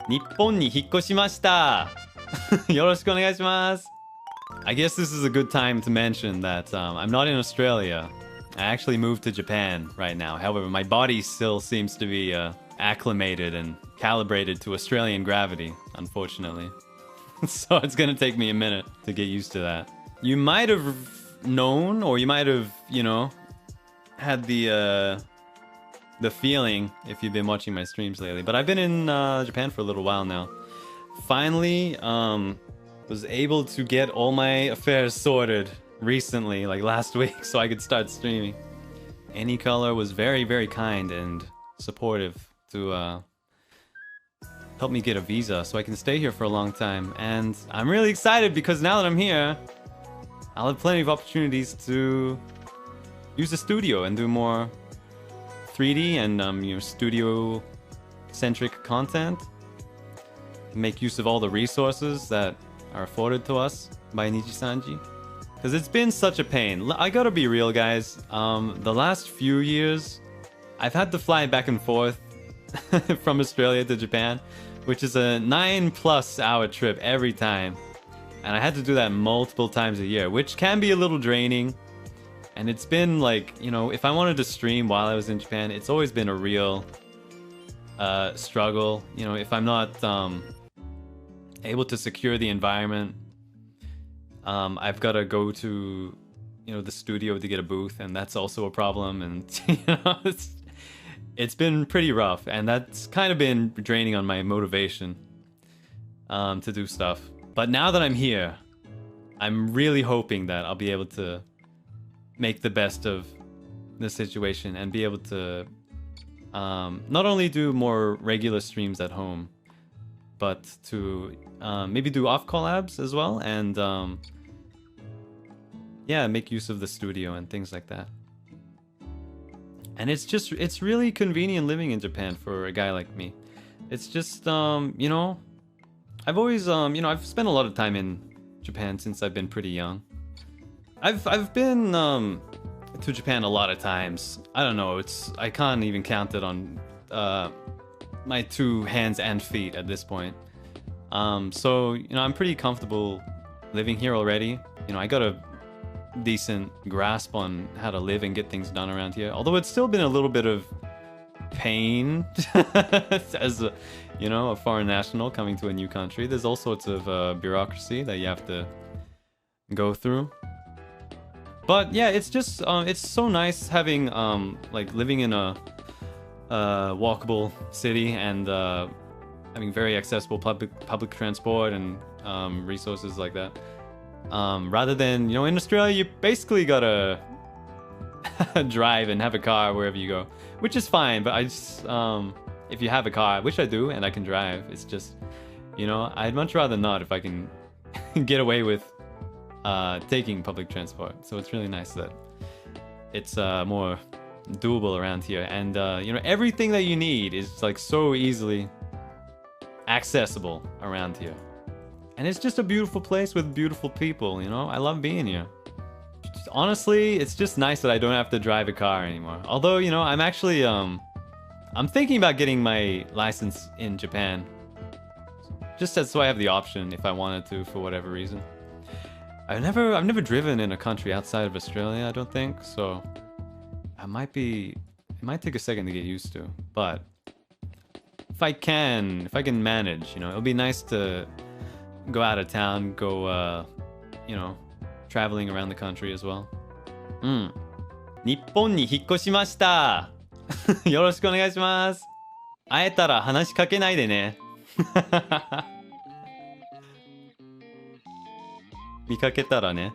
日本に引っ越しました。よろしくお願いします。I guess this is a good time to mention that I'm not in Australia. I actually moved to Japan right now. However, my body still seems to be acclimated and calibrated to Australian gravity, unfortunately. So it's gonna take me a minute to get used to that. You might have known, or you might have, you know, had the feeling if you've been watching my streams lately. But I've been in Japan for a little while now. Finally, was able to get all my affairs sorted recently, like last week, so I could start streaming. Any Color was very, very kind and supportive to help me get a visa so I can stay here for a long time. And I'm really excited because now that I'm here, I'll have plenty of opportunities to use the studio and do more 3D and you know, studio-centric content. Make use of all the resources that are afforded to us by Nijisanji. Because it's been such a pain. I gotta be real, guys. The last few years, I've had to fly back and forth from Australia to Japan, which is a 9+ hour trip every time. And I had to do that multiple times a year, which can be a little draining. And it's been like, you know, if I wanted to stream while I was in Japan, it's always been a real struggle. You know, if I'm not able to secure the environment, I've got to go to, you know, the studio to get a booth, and that's also a problem. And you know, it's been pretty rough, and that's kind of been draining on my motivation to do stuff. But now that I'm here, I'm really hoping that I'll be able to make the best of the situation and be able to not only do more regular streams at home, but to maybe do off collabs as well, and yeah, make use of the studio and things like that. And it's really convenient living in Japan for a guy like me. It's just you know, I've always you know, I've spent a lot of time in Japan since I've been pretty young. I've been to Japan a lot of times. I don't know, I can't even count it on my 2 hands and feet at this point. So, you know, I'm pretty comfortable living here already. You know, I got a decent grasp on how to live and get things done around here. Although it's still been a little bit of pain as a, you know, a foreign national coming to a new country. There's all sorts of bureaucracy that you have to go through. But yeah, it's just, it's so nice having, like, living in a walkable city and having very accessible public transport and resources like that. Rather than, you know, in Australia, you basically gotta drive and have a car wherever you go, which is fine. But I just, if you have a car, which I do, and I can drive, it's just, you know, I'd much rather not if I can get away with taking public transport. So it's really nice that it's more doable around here, and you know, everything that you need is like so easily accessible around here, and it's just a beautiful place with beautiful people. You know, I love being here. Honestly, it's just nice that I don't have to drive a car anymore. Although, you know, I'm actually I'm thinking about getting my license in Japan, just so I have the option if I wanted to, for whatever reason. I've never driven in a country outside of Australia, I don't think, so it might take a second to get used to. But if I can manage, you know, it'll be nice to go out of town, go you know, traveling around the country as well. 日本に引っ越しました。よろしくお願いします。会えたら話しかけないでね。見かけたらね。